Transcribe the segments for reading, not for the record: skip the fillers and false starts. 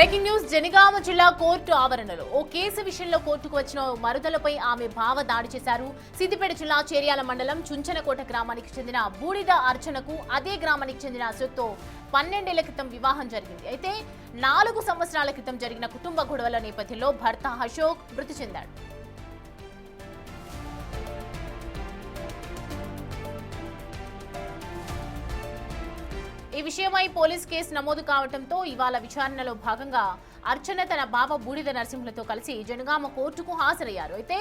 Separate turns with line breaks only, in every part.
Breaking news Janagama జిల్లా court ఆవరణలో ఓ case విషయంలో కోర్టుకు వచ్చిన మరుదలపై ఆమె బావ దాడి చేశారు. సిద్దిపేట జిల్లా చేర్యాల మండలం చుంచనకోట గ్రామానికి చెందిన బూడిద అర్చనకు అదే గ్రామానికి చెందిన అశోక్తో 12 ఏళ్ల క్రితం వివాహం జరిగింది. అయితే 4 సంవత్సరాల క్రితం జరిగిన కుటుంబ గొడవల నేపథ్యంలో భర్త అశోక్ మృతి చెందాడు. ఈ విషయమై పోలీస్ కేసు నమోదు కావడంతో ఇవాళ విచారణలో భాగంగా అర్చన తన బావ బూడిద నరసింహులతో కలిసి జనగామ కోర్టుకు హాజరయ్యారు. అయితే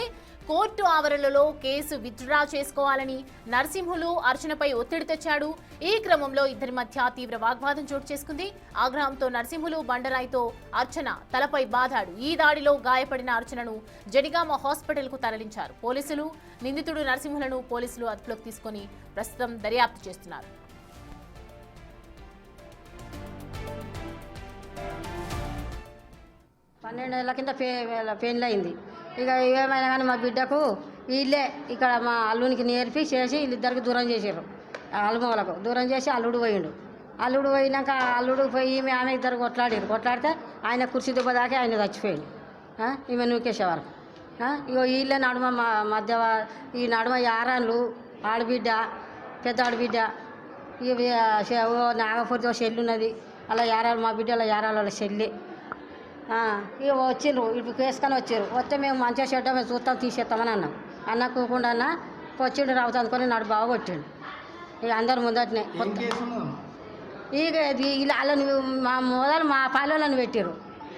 కోర్టు ఆవరణలో కేసు విత్డ్రా చేసుకోవాలని నరసింహులు అర్చనపై ఒత్తిడి తెచ్చాడు. ఈ క్రమంలో ఇద్దరి మధ్య తీవ్ర వాగ్వాదం చోటు చేసుకుంది. ఆగ్రహంతో నరసింహులు బండరాయితో అర్చన తలపై బాధాడు. ఈ దాడిలో గాయపడిన అర్చనను జనగామ హాస్పిటల్ కు తరలించారు పోలీసులు. నిందితుడు నరసింహులను పోలీసులు అదుపులోకి తీసుకుని ప్రస్తుతం దర్యాప్తు చేస్తున్నారు.
పన్నెండేళ్ల కింద పెళ్ళి అయింది. ఇక ఏమైనా కానీ మా బిడ్డకు వీళ్ళే ఇక్కడ మా అల్లునికి నేర్పి చేసి వీళ్ళిద్దరికి దూరం చేసారు. అల్లుమూలకు దూరం చేసి అల్లుడు పోయిండు. అల్లుడు పోయినాక అల్లుడు పోయి ఆమె ఇద్దరు కొట్లాడితే ఆయన కుర్చీ దెబ్బ దాకి ఆయన చచ్చిపోయింది. ఈమె నూకేసేవారు. ఇగో వీళ్ళే నడుమ మధ్య ఈ నడుమ యారాన్లు ఆడబిడ్డ పెద్ద ఆడబిడ్డ ఇవి నాగపూర్తో చెల్లి ఉన్నది. అలా యారాలు మా బిడ్డ అలా యారాలు వాళ్ళ చెల్లి ఇక వచ్చిండ్రు. ఇప్పుడు కేసుకొని వచ్చారు. వస్తే మేము మంచిగా చెడ్డ మేము చూస్తాం తీసేస్తామని అన్నకోకుండా అన్న వచ్చిండు రావుతా అనుకొని నాడు బాగా కొట్టిండు. ఇక అందరు ముందటనే ఇక వాళ్ళని మా మొదలు మా పాలెలను పెట్టారు.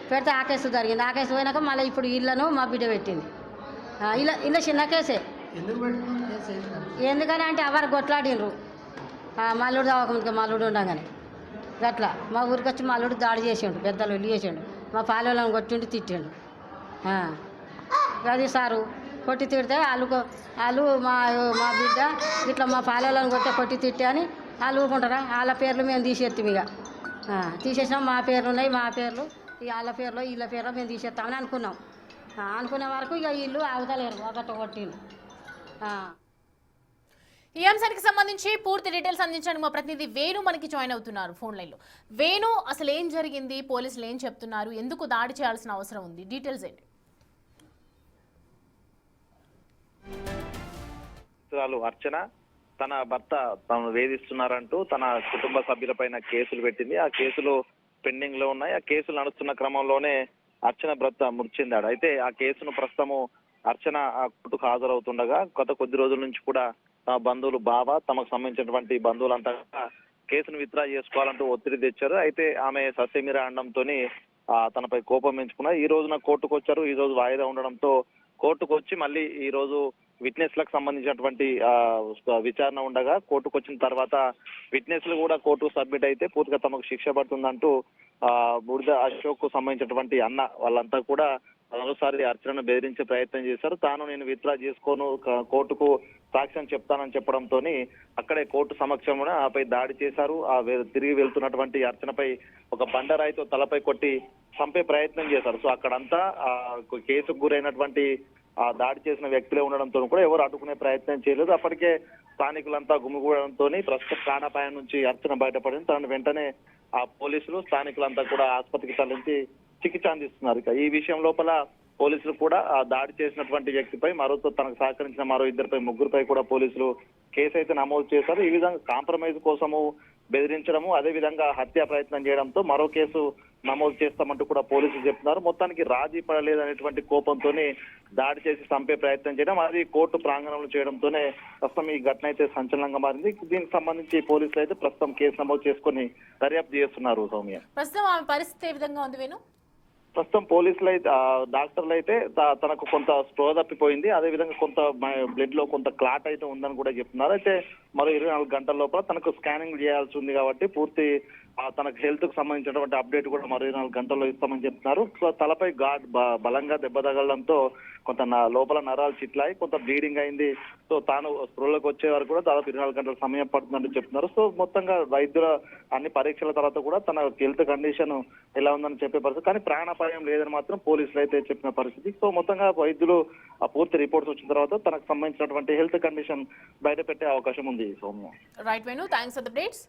పెడితే ఆ కేసు జరిగింది. ఆ కేసు పోయినాక మళ్ళీ ఇప్పుడు వీళ్ళను మా బిడ్డ పెట్టింది. ఇలా చిన్న కేసే. ఎందుకని అంటే ఎవరు కొట్లాడిండ్రు మల్లుడు దావకముందుగా మల్లుడు ఉండగానే గట్లా మా ఊరికి వచ్చి మల్లుడు దాడి చేసిండు. పెద్దలు వెళ్ళి చేసిండు. మా పాలెలను కొట్టిండు తిట్టిండు. అది సారు కొట్టి తిడితే వాళ్ళు మా బిడ్డ ఇట్లా మా పాలెలను కొట్టి తిట్టి అని వాళ్ళు ఊరుకుంటారా? వాళ్ళ పేర్లు మేము తీసేస్తాం. ఇక తీసేసినాం. మా పేర్లు ఉన్నాయి. మా పేర్లు వాళ్ళ పేర్లు వీళ్ళ పేర్లు మేము తీసేస్తామని అనుకున్నాం. అనుకునే వరకు ఇక వీళ్ళు అవతలేరు ఒకటి కొట్టిండు.
ఈ అంశానికి సంబంధించి పూర్తి డీటెయిల్స్ అందించడానికి మా ప్రతినిధి వేణు మనకి జాయిన్ అవుతున్నారు ఫోన్ లైన్ లో. వేణు, అసలు ఏం జరిగింది? పోలీసులు ఏం చెప్తున్నారు? ఎందుకు దాడి చేయాల్సిన అవసరం ఉంది? డీటెయిల్స్ ఏంటి?
అర్చన తన భర్త తను వేధిస్తున్నారంటూ తన కుటుంబ సభ్యులపైన కేసులు పెట్టింది. ఆ కేసులు పెండింగ్ లో ఉన్నాయి. ఆ కేసులు నడుస్తున్న క్రమంలోనే అర్చన భర్త మృతి చెందాడు. అయితే ఆ కేసును ప్రస్తుతము అర్చన కోర్టుకు హాజరవుతుండగా గత కొద్ది రోజుల నుంచి కూడా తమ బంధువులు బావ తమకు సంబంధించినటువంటి బంధువులంతా కేసును విత్డ్రా చేసుకోవాలంటూ ఒత్తిడి తెచ్చారు. అయితే ఆమె సస్యమీర అనడంతో తనపై కోపం పెంచుకున్నారు. ఈ రోజున కోర్టుకు వచ్చారు. ఈ రోజు వాయిదా ఉండడంతో కోర్టుకు వచ్చి మళ్ళీ ఈ రోజు విట్నెస్ లకు సంబంధించినటువంటి విచారణ ఉండగా కోర్టుకు వచ్చిన తర్వాత విట్నెస్లు కూడా కోర్టుకు సబ్మిట్ అయితే పూర్తిగా తమకు శిక్ష పడుతుందంటూ బూడిద అశోక్ కు సంబంధించినటువంటి అన్న వాళ్ళంతా కూడా మరోసారి అర్చనను బెదిరించే ప్రయత్నం చేశారు. నేను విత్డ్రా చేసుకోను, కోర్టుకు సాక్ష్యం చెప్తానని చెప్పడంతో అక్కడే కోర్టు సమక్షంలో ఆపై దాడి చేశారు. తిరిగి వెళ్తున్నటువంటి అర్చనపై ఒక బండరాయితో తలపై కొట్టి చంపే ప్రయత్నం చేశారు. సో అక్కడంతా కేసుకు గురైనటువంటి దాడి చేసిన వ్యక్తులే ఉండడంతో కూడా ఎవరు అడ్డుకునే ప్రయత్నం చేయలేదు. అప్పటికే స్థానికులంతా గుమిగూడడంతో ప్రస్తుత ప్రాణాపాయం నుంచి అర్చన బయటపడింది. తనను వెంటనే పోలీసులు స్థానికులంతా కూడా ఆసుపత్రికి తరలించి చికిత్స అందిస్తున్నారు. ఇక ఈ విషయం లోపల పోలీసులు కూడా దాడి చేసినటువంటి వ్యక్తిపై తనకు సహకరించిన మరో ముగ్గురిపై కూడా పోలీసులు కేసు అయితే నమోదు చేశారు. ఈ విధంగా కాంప్రమైజ్ కోసము బెదిరించడము, అదే విధంగా హత్యా ప్రయత్నం చేయడంతో మరో కేసు నమోదు చేస్తామంటూ కూడా పోలీసులు చెప్తున్నారు. మొత్తానికి రాజీ పడలేదనేటువంటి కోపంతోనే దాడి చేసి చంపే ప్రయత్నం చేయడం, అది కోర్టు ప్రాంగణంలో చేయడంతోనే ప్రస్తుతం ఈ ఘటన అయితే సంచలనంగా మారింది. దీనికి సంబంధించి పోలీసులు అయితే ప్రస్తుతం కేసు నమోదు చేసుకుని దర్యాప్తు చేస్తున్నారు. సౌమ్య,
ప్రస్తుతం ఆమె పరిస్థితి ఏ విధంగా ఉంది వేణు?
ప్రస్తుతం పోలీసులు అయితే డాక్టర్లు అయితే తనకు కొంత స్పృహ తప్పిపోయింది, అదే విధంగా కొంత బ్లడ్ లో కొంత క్లాట్ అయితే ఉందని కూడా చెప్తున్నారు. అయితే మరో 24 గంటల లోపల తనకు స్కానింగ్ చేయాల్సి ఉంది కాబట్టి పూర్తి తనకు హెల్త్ కు సంబంధించినటువంటి అప్డేట్ కూడా మరో 24 గంటల్లో ఇస్తామని చెప్తున్నారు. సో తలపై బలంగా దెబ్బ తగలడంతో కొంత లోపల నరాలు చిట్లాయి కొంత బ్లీడింగ్ అయింది. సో తాను స్పృహలోకి వచ్చే వరకు కూడా దాదాపు 24 గంటల సమయం పడుతుందని చెప్తున్నారు. సో మొత్తంగా వైద్యుల అన్ని పరీక్షల తర్వాత కూడా తన హెల్త్ కండిషన్ ఎలా ఉందని చెప్పే పరిస్థితి, కానీ ప్రాణాపాయం లేదని మాత్రం పోలీసులు అయితే చెప్పిన పరిస్థితి. సో మొత్తంగా వైద్యులు పూర్తి రిపోర్ట్స్ వచ్చిన తర్వాత తనకు సంబంధించినటువంటి హెల్త్ కండిషన్ బయట పెట్టే అవకాశం ఉంది. Soumya,
right Venu, thanks for the updates.